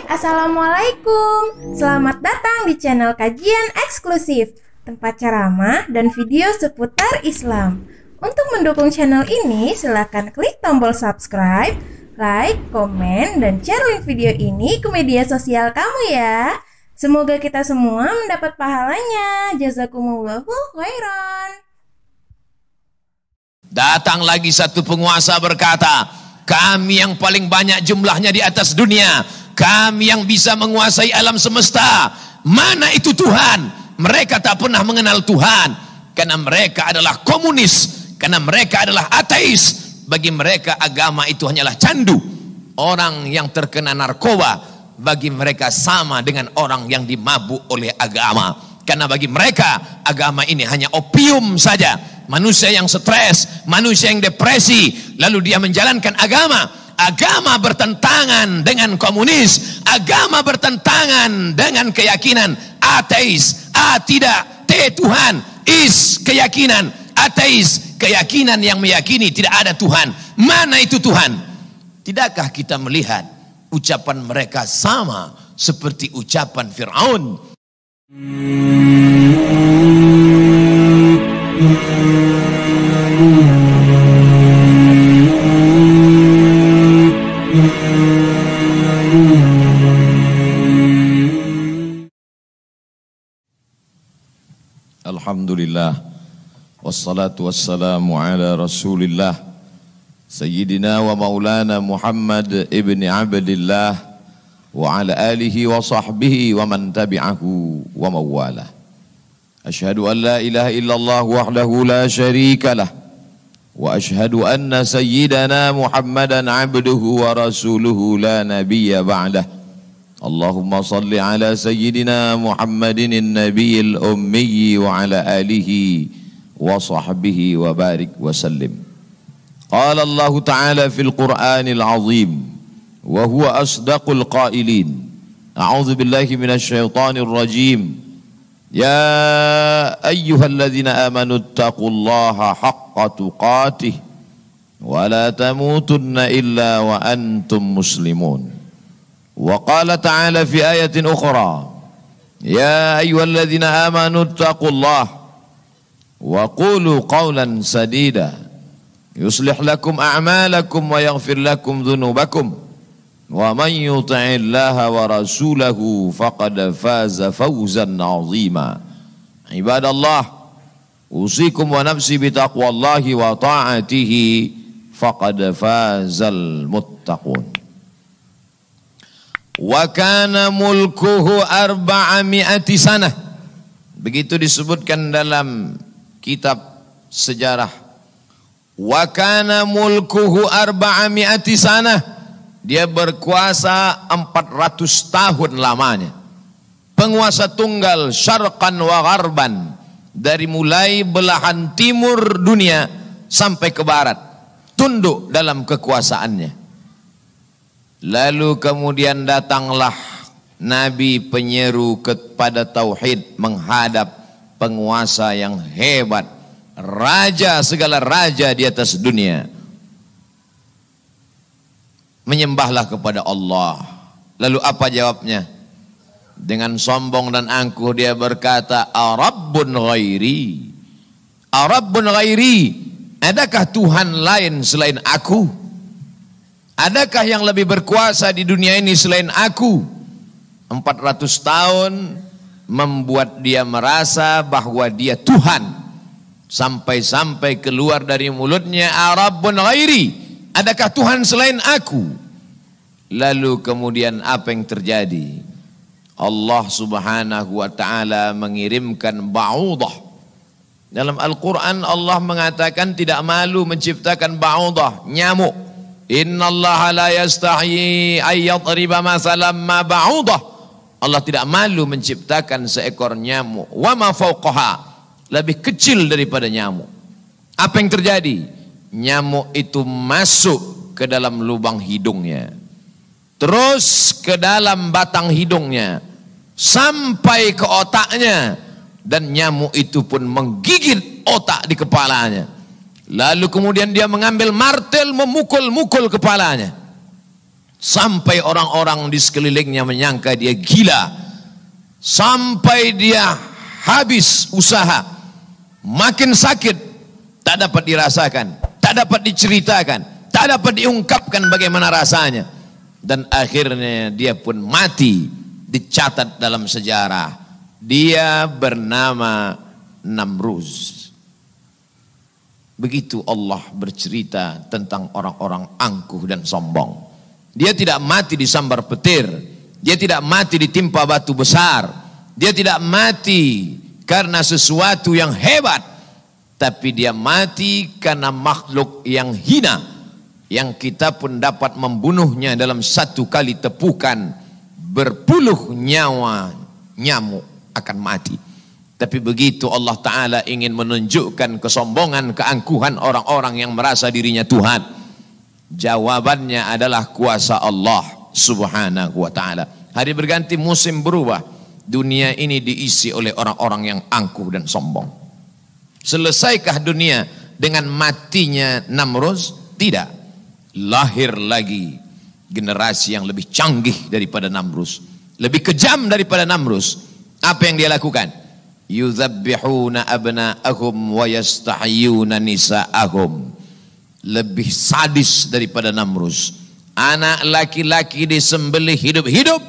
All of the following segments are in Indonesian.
Assalamualaikum. Selamat datang di channel kajian eksklusif, tempat ceramah dan video seputar Islam. Untuk mendukung channel ini, silakan klik tombol subscribe, like, komen, dan share link video ini ke media sosial kamu ya. Semoga kita semua mendapat pahalanya. Jazakumullahu khairan. Datang lagi satu penguasa berkata, kami yang paling banyak jumlahnya di atas dunia, kami yang bisa menguasai alam semesta. Mana itu Tuhan? Mereka tak pernah mengenal Tuhan, karena mereka adalah komunis, karena mereka adalah ateis. Bagi mereka agama itu hanyalah candu. Orang yang terkena narkoba, bagi mereka sama dengan orang yang dimabuk oleh agama. Karena bagi mereka agama ini hanya opium saja. Manusia yang stres, manusia yang depresi, lalu dia menjalankan agama. Agama bertentangan dengan komunis, agama bertentangan dengan keyakinan ateis. A tidak, T Tuhan, is keyakinan ateis, keyakinan yang meyakini tidak ada Tuhan. Mana itu Tuhan? Tidakkah kita melihat ucapan mereka sama seperti ucapan Fir'aun? Alhamdulillah, wassalatu wassalamu ala rasulillah Sayyidina wa maulana Muhammad ibn Abdillah wa ala alihi wa sahbihi wa man tabi'ahu wa mawalah. Ashhadu an la ilaha illallah wahdahu la sharika lah, wa ashhadu anna sayyidana Muhammadan abduhu wa rasuluhu la nabiyya ba'dah. Allahumma salli ala sayyidina Muhammadin nabiyil ummi wa ala alihi wa sahbihi wa barik wa sallim. Qala Allah Ta'ala fil Qur'anil azim wa huwa asdaqul qailin. A'udzu billahi minasy syaithanir rajim. Ya ayyuhalladzina amanu taqullaha haqqa tuqatih wa la tamutunna illa wa antum muslimun. Wa qala ta'ala fi ayatin ukhra, ya ayyuhalladzina amanu taqullaha wa qulu qawlan sadida yuslih lakum a'malakum wa yaghfir lakum dhunubakum wa man yuti'illaha wa rasulahu faqad faza fawzan 'azima. Ibadallah, usikum wa nafsi bitaqwallahi wa ta'atihi faqad fazal muttaqun. Wa kana mulkuhu 400 sanah. Begitu disebutkan dalam kitab sejarah. Wa kana mulkuhu 400 sanah. Dia berkuasa 400 tahun lamanya. Penguasa tunggal syarqan wa gharban, dari mulai belahan timur dunia sampai ke barat, tunduk dalam kekuasaannya. Lalu kemudian datanglah Nabi penyeru kepada tauhid, menghadap penguasa yang hebat, raja segala raja di atas dunia. Menyembahlah kepada Allah. Lalu apa jawabnya? Dengan sombong dan angkuh dia berkata, Arabbun ghairi, Arabbun ghairi, adakah Tuhan lain selain aku? Adakah yang lebih berkuasa di dunia ini selain aku? 400 tahun membuat dia merasa bahwa dia Tuhan. Sampai-sampai keluar dari mulutnya, Arabbun ghairi, adakah Tuhan selain aku? Lalu kemudian apa yang terjadi? Allah subhanahu wa ta'ala mengirimkan ba'udah. Dalam Al-Quran Allah mengatakan tidak malu menciptakan ba'udah, nyamuk. Innallaha la yastahi ayyadriba masalam ma ba'udah. Allah tidak malu menciptakan seekor nyamuk. Wa ma fawqaha, lebih kecil daripada nyamuk. Apa yang terjadi? Nyamuk itu masuk ke dalam lubang hidungnya, terus ke dalam batang hidungnya, sampai ke otaknya, dan nyamuk itu pun menggigit otak di kepalanya. Lalu kemudian dia mengambil martel, memukul-mukul kepalanya sampai orang-orang di sekelilingnya menyangka dia gila, sampai dia habis usaha, makin sakit, tak dapat dirasakan, tak dapat diceritakan, tak dapat diungkapkan bagaimana rasanya, dan akhirnya dia pun mati. Dicatat dalam sejarah, dia bernama Namruz. Begitu Allah bercerita tentang orang-orang angkuh dan sombong. Dia tidak mati disambar petir, dia tidak mati ditimpa batu besar, dia tidak mati karena sesuatu yang hebat, tapi dia mati karena makhluk yang hina, yang kita pun dapat membunuhnya dalam satu kali tepukan. Berpuluh nyawa nyamuk akan mati. Tapi begitu Allah Ta'ala ingin menunjukkan kesombongan, keangkuhan orang-orang yang merasa dirinya Tuhan, jawabannya adalah kuasa Allah Subhanahu wa Ta'ala. Hari berganti, musim berubah, dunia ini diisi oleh orang-orang yang angkuh dan sombong. Selesaikah dunia dengan matinya Namruz? Tidak. Lahir lagi generasi yang lebih canggih daripada Namruz, lebih kejam daripada Namruz. Apa yang dia lakukan? Yudzabbihuna abna'ahum wa yastahyuna nisa'ahum. Lebih sadis daripada Namruz. Anak laki-laki disembelih hidup-hidup,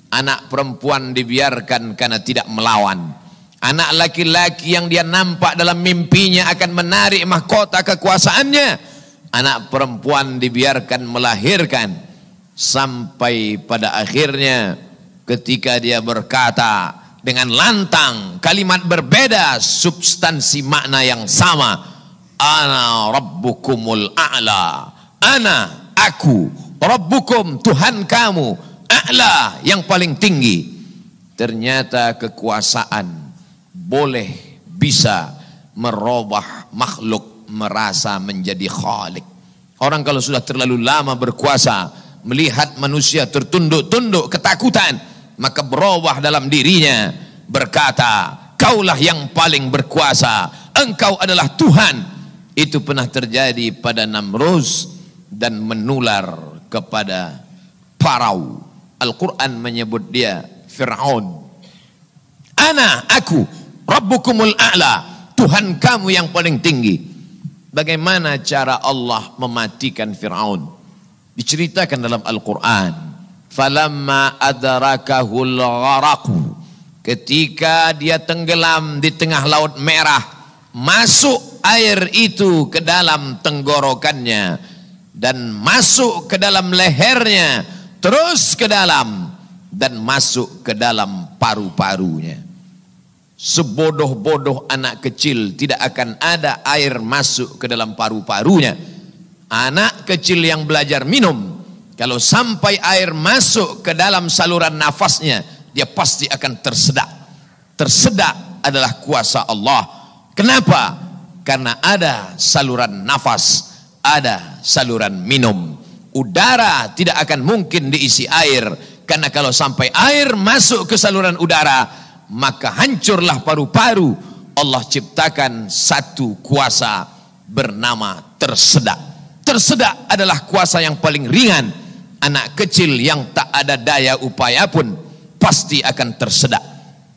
anak perempuan dibiarkan karena tidak melawan. Anak laki-laki yang dia nampak dalam mimpinya akan menarik mahkota kekuasaannya, anak perempuan dibiarkan melahirkan. Sampai pada akhirnya ketika dia berkata dengan lantang, kalimat berbeda, substansi makna yang sama. Ana rabbukumul a'la. Ana, aku, rabbukum, Tuhan kamu, a'la, yang paling tinggi. Ternyata kekuasaan boleh bisa merubah makhluk merasa menjadi khalik. Orang kalau sudah terlalu lama berkuasa, melihat manusia tertunduk-tunduk ketakutan, maka berubah dalam dirinya, berkata, kaulah yang paling berkuasa, engkau adalah Tuhan. Itu pernah terjadi pada Namruz dan menular kepada Parau. Al-Quran menyebut dia Fir'aun. Ana, aku, Rabbukumul a'la, Tuhan kamu yang paling tinggi. Bagaimana cara Allah mematikan Fir'aun? Diceritakan dalam Al-Quran. Falamma adrakahul gharaqu, ketika dia tenggelam di tengah laut merah, masuk air itu ke dalam tenggorokannya dan masuk ke dalam lehernya, terus ke dalam dan masuk ke dalam paru-parunya. Sebodoh-bodoh anak kecil tidak akan ada air masuk ke dalam paru-parunya. Anak kecil yang belajar minum, kalau sampai air masuk ke dalam saluran nafasnya, dia pasti akan tersedak. Tersedak adalah kuasa Allah. Kenapa? Karena ada saluran nafas, ada saluran minum. Udara tidak akan mungkin diisi air, karena kalau sampai air masuk ke saluran udara, maka hancurlah paru-paru. Allah ciptakan satu kuasa bernama tersedak. Tersedak adalah kuasa yang paling ringan. Anak kecil yang tak ada daya upaya pun pasti akan tersedak.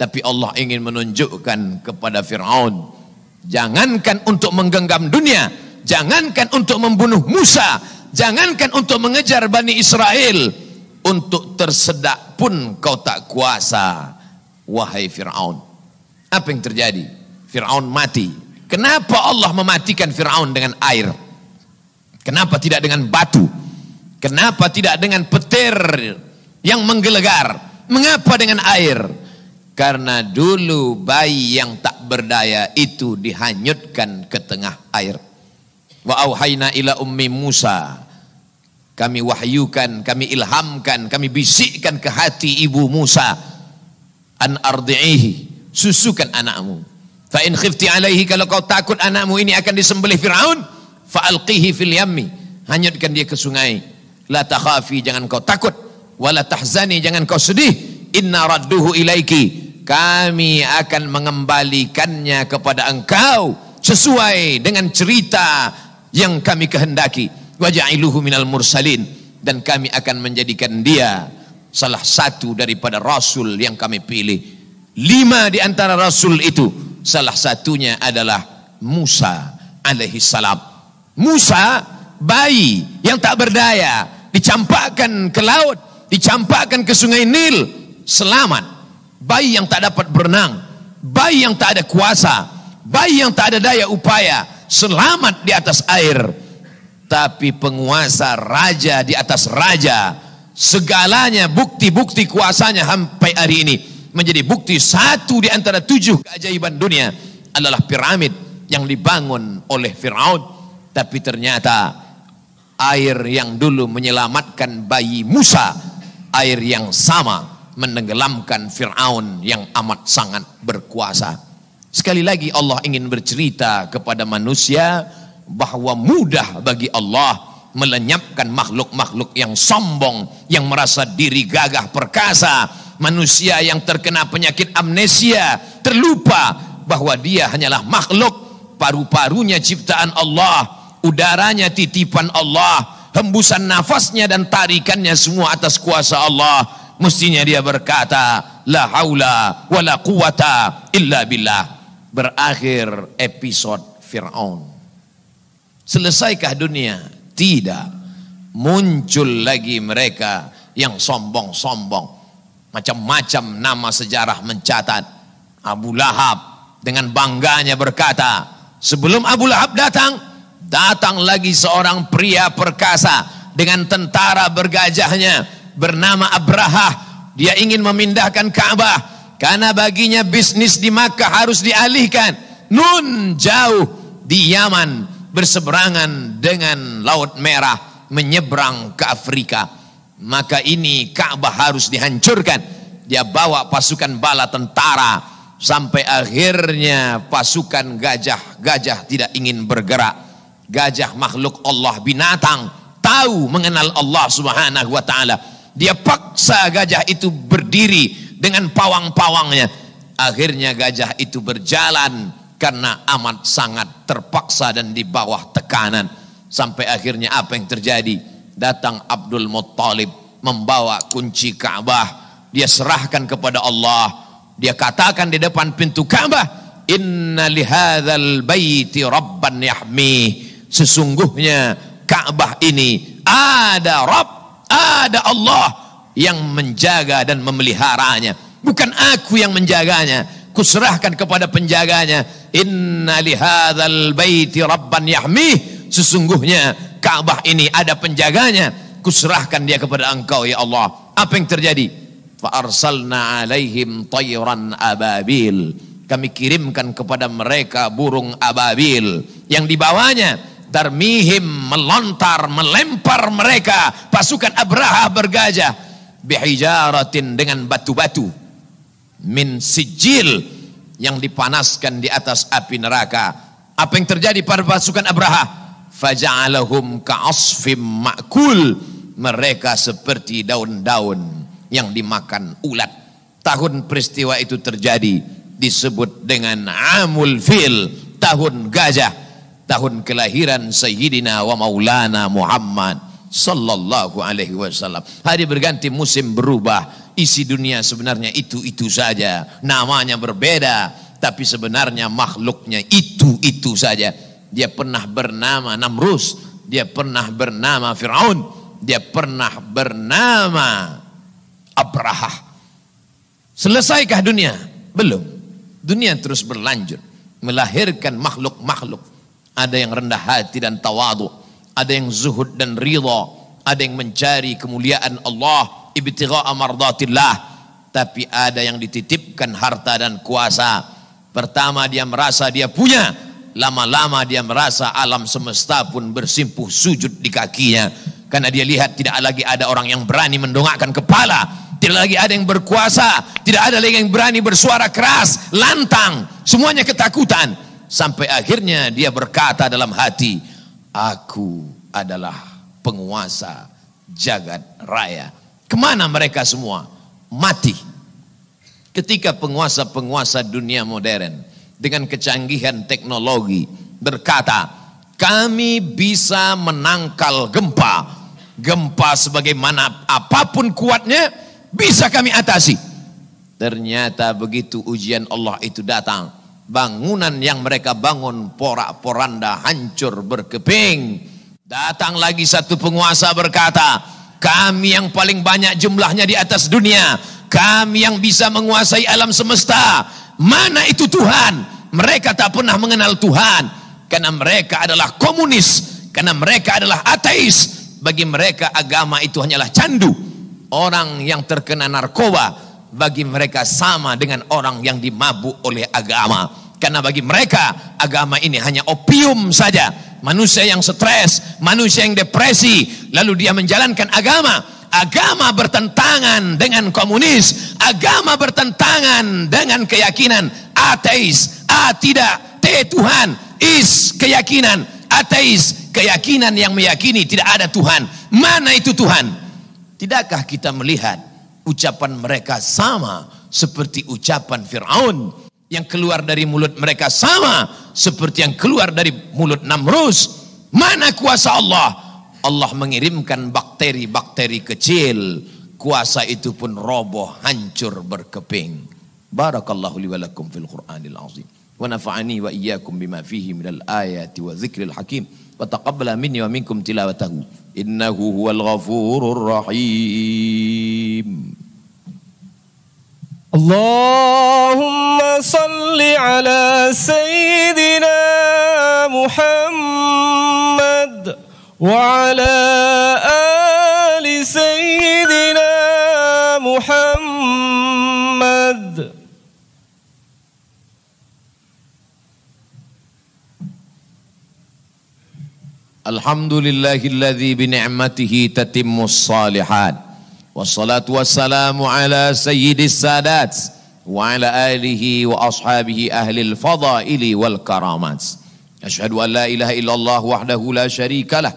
Tapi Allah ingin menunjukkan kepada Fir'aun, jangankan untuk menggenggam dunia, jangankan untuk membunuh Musa, jangankan untuk mengejar Bani Israel, untuk tersedak pun kau tak kuasa, wahai Fir'aun. Apa yang terjadi? Fir'aun mati. Kenapa Allah mematikan Fir'aun dengan air? Kenapa tidak dengan batu? Kenapa tidak dengan petir yang menggelegar? Mengapa dengan air? Karena dulu bayi yang tak berdaya itu dihanyutkan ke tengah air. Wa auhayna ila ummi Musa, kami wahyukan, kami ilhamkan, kami bisikkan ke hati ibu Musa, an ardi'ihi, susukan anakmu. Fa in khifti alaihi, kalau kau takut anakmu ini akan disembelih Fir'aun, fa'alqihi fil yammi, hanyutkan dia ke sungai. La takhafi, jangan kau takut, wala tahzani, jangan kau sedih, inna radduhu ilaiki, kami akan mengembalikannya kepada engkau sesuai dengan cerita yang kami kehendaki. Wajailuhu minal mursalin, dan kami akan menjadikan dia salah satu daripada rasul yang kami pilih. 5 di antara rasul itu, salah satunya adalah Musa alaihi salam. Musa, bayi yang tak berdaya, dicampakkan ke laut, dicampakkan ke sungai Nil, selamat. Bayi yang tak dapat berenang, bayi yang tak ada kuasa, bayi yang tak ada daya upaya, selamat di atas air. Tapi penguasa, raja di atas raja, segalanya bukti-bukti kuasanya sampai hari ini menjadi bukti. Satu di antara 7 keajaiban dunia adalah piramid yang dibangun oleh Fir'aun. Tapi ternyata air yang dulu menyelamatkan bayi Musa, air yang sama menenggelamkan Fir'aun yang amat sangat berkuasa. Sekali lagi Allah ingin bercerita kepada manusia bahwa mudah bagi Allah melenyapkan makhluk-makhluk yang sombong, yang merasa diri gagah perkasa, manusia yang terkena penyakit amnesia, terlupa bahwa dia hanyalah makhluk, paru-parunya ciptaan Allah, udaranya titipan Allah, hembusan nafasnya dan tarikannya semua atas kuasa Allah. Mestinya dia berkata, la haula wa la quwata illa billah. Berakhir episode Fir'aun. Selesaikah dunia? Tidak. Muncul lagi mereka yang sombong-sombong. Macam-macam nama sejarah mencatat. Abu Lahab dengan bangganya berkata, sebelum Abu Lahab datang lagi seorang pria perkasa dengan tentara bergajahnya bernama Abrahah. Dia ingin memindahkan Ka'bah karena baginya bisnis di Makkah harus dialihkan. Nun, jauh di Yaman, berseberangan dengan Laut Merah, menyeberang ke Afrika. Maka ini Ka'bah harus dihancurkan. Dia bawa pasukan bala tentara, sampai akhirnya pasukan gajah tidak ingin bergerak. Gajah makhluk Allah, binatang, tahu mengenal Allah subhanahu wa ta'ala. Dia paksa gajah itu berdiri dengan pawang-pawangnya. Akhirnya gajah itu berjalan karena amat sangat terpaksa dan di bawah tekanan. Sampai akhirnya apa yang terjadi? Datang Abdul Muttalib membawa kunci Ka'bah. Dia serahkan kepada Allah. Dia katakan di depan pintu Ka'bah, inna lihadzal baiti rabban yahmih. Sesungguhnya Ka'bah ini ada Rabb, ada Allah yang menjaga dan memeliharanya. Bukan aku yang menjaganya, kuserahkan kepada penjaganya. Inna lihadzal baiti rabban yahmih. Sesungguhnya Ka'bah ini ada penjaganya, kuserahkan dia kepada engkau ya Allah. Apa yang terjadi? Fa arsalna alaihim tayran ababil. Kami kirimkan kepada mereka burung ababil yang dibawanya tarmihim, melontar, melempar mereka pasukan Abraha bergajah bihijaratin, dengan batu-batu min sijil, yang dipanaskan di atas api neraka. Apa yang terjadi pada pasukan Abraha? Faja'alahum ka'asfim ma'kul. Mereka seperti daun-daun yang dimakan ulat. Tahun peristiwa itu terjadi disebut dengan Amul Fil, tahun gajah, tahun kelahiran Sayyidina wa Maulana Muhammad sallallahu alaihi wasallam. Hari berganti, musim berubah, isi dunia sebenarnya itu-itu saja, namanya berbeda, tapi sebenarnya makhluknya itu-itu saja. Dia pernah bernama Namrus, dia pernah bernama Fir'aun, dia pernah bernama Abraha. Selesaikah dunia? Belum. Dunia terus berlanjut, melahirkan makhluk-makhluk. Ada yang rendah hati dan tawadu, ada yang zuhud dan ridha, ada yang mencari kemuliaan Allah, ibtigha'a mardatillah. Tapi ada yang dititipkan harta dan kuasa. Pertama dia merasa dia punya, lama-lama dia merasa alam semesta pun bersimpuh sujud di kakinya, karena dia lihat tidak lagi ada orang yang berani mendongakkan kepala, tidak lagi ada yang berkuasa, tidak ada lagi yang berani bersuara keras, lantang, semuanya ketakutan. Sampai akhirnya dia berkata dalam hati, aku adalah penguasa jagat raya. Kemana mereka semua? Mati. Ketika penguasa-penguasa dunia modern dengan kecanggihan teknologi berkata, kami bisa menangkal gempa, gempa sebagaimana apapun kuatnya bisa kami atasi. Ternyata begitu ujian Allah itu datang, bangunan yang mereka bangun porak-poranda, hancur berkeping. Datang lagi satu penguasa berkata, kami yang paling banyak jumlahnya di atas dunia, kami yang bisa menguasai alam semesta. Mana itu Tuhan? Mereka tak pernah mengenal Tuhan, karena mereka adalah komunis, karena mereka adalah ateis. Bagi mereka agama itu hanyalah candu. Orang yang terkena narkoba bagi mereka sama dengan orang yang dimabuk oleh agama. Karena bagi mereka agama ini hanya opium saja. Manusia yang stres, manusia yang depresi, lalu dia menjalankan agama. Agama bertentangan dengan komunis. Agama bertentangan dengan keyakinan ateis. A tidak, T Tuhan, is keyakinan ateis, keyakinan yang meyakini tidak ada Tuhan. Mana itu Tuhan? Tidakkah kita melihat ucapan mereka sama seperti ucapan Fir'aun, yang keluar dari mulut mereka sama seperti yang keluar dari mulut Namrus? Mana kuasa Allah? Allah mengirimkan bakteri-bakteri kecil, kuasa itu pun roboh, hancur berkeping. Barakallahu li wa lakum fil Qur'anil azim. Wa nafa'ani wa iyyakum bima fihi minal ayati wa dzikril hakim. Wa taqabbala minni wa minkum tilawatahu. Innahu huwal ghafurur rahim. Allahumma salli ala sayyidina Muhammad wa ala ali sayyidina Muhammad. Alhamdulillahilladzi bini'matihi tatimmus salihat. Wassalatu wassalamu ala sayyidis sadat wa ala alihi wa ashabihi ahlil fadaili wal karamat. Ashhadu an la ilaha illallah wahdahu la syarika lah,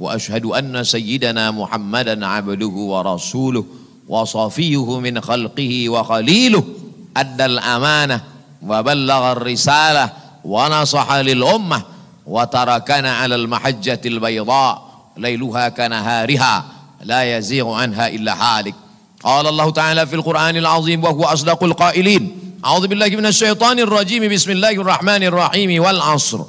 wa ashhadu anna sayyidana Muhammadan abduhu wa rasuluh wa safiyuhu min khalqihi wa khaliluh. Addal amanah wa ballagha risalah wa nasaha lil ummah wa tarakana 'alal mahajjatil bayda lailuha kanahariha la yazighu anha illa halik. Qala Allah ta'ala fil Qur'anil azim wa huwa asdaqul qailin. A'udzu billahi minasy syaithanir rajim. Bismillahirrahmanirrahim. Wal 'ashr.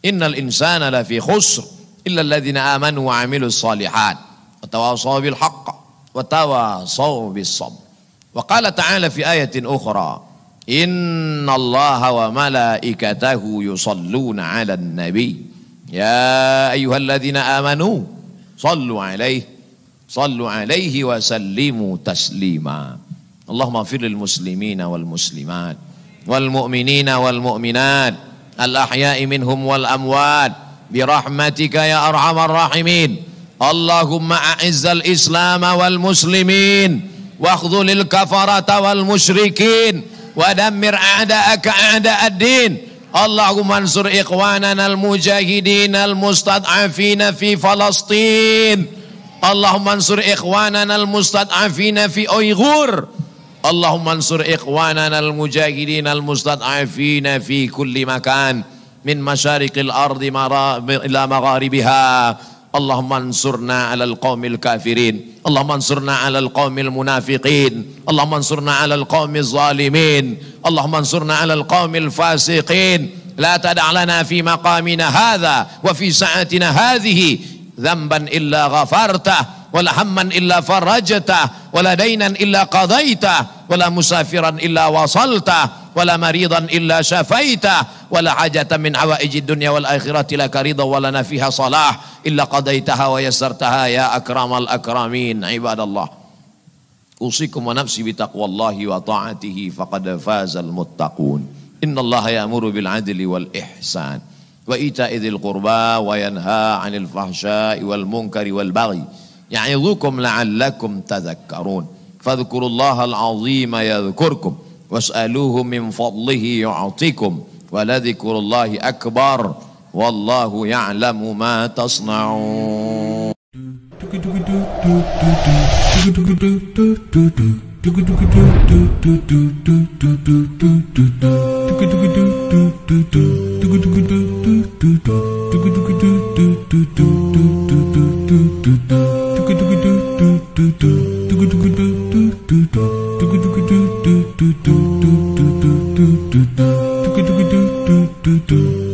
Innal insana lafi khusr illa alladhina amanu wa 'amilus shalihat wa tawassaw bil haqq wa tawassaw bis sabr. Wa qala ta'ala fi ayatin ukhra, Inna Allaha wa malaikatahu yusalluna 'alan nabi ya ayyuhalladzina amanu sallu 'alaihi wa sallimu taslima. Allahumma ighfir lil muslimina wal muslimat wal mu'minina wal mu'minat al ahya'i minhum wal amwat bi rahmatika ya arhamar rahimin. Allahumma a'izzal islam wal muslimin wa khudhulil kafarata wal musyrikin ودمر أعداءك أعداء الدين. اللهم انصر إخواننا المجاهدين المستضعفين في فلسطين. اللهم انصر إخواننا المستضعفين في أيغور. اللهم انصر إخواننا المجاهدين المستضعفين في كل مكان من مشارق الأرض إلى مغاربها. اللهم انصرنا على القوم الكافرين. اللهم انصرنا على القوم المنافقين. اللهم انصرنا على القوم الظالمين. اللهم انصرنا على القوم الفاسقين. لا تدع لنا في مقامنا هذا وفي ساعتنا هذه ذنبا إلا غفرته ولا هما إلا فرجته ولا دينا إلا قضيته ولا مسافرا إلا وصلته ولا مريضا إلا شفيته ولا حاجة من حوائج الدنيا والآخرة لك رضا ولنا فيها صلاح إلا قضيتها ويسرتها يا أكرم الأكرمين. عباد الله أوصيكم ونفسي بتقوى الله وطاعته فقد فاز المتقون. إن الله يأمر بالعدل والإحسان وإيتاء ذي القربى وينهى عن الفحشاء والمنكر والبغي يعظكم لعلكم تذكرون. فاذكروا الله العظيم يذكركم واسألوه من فضله يعطيكم ولذكر الله أكبر والله يعلم ما تصنعون. do do do do do do do do.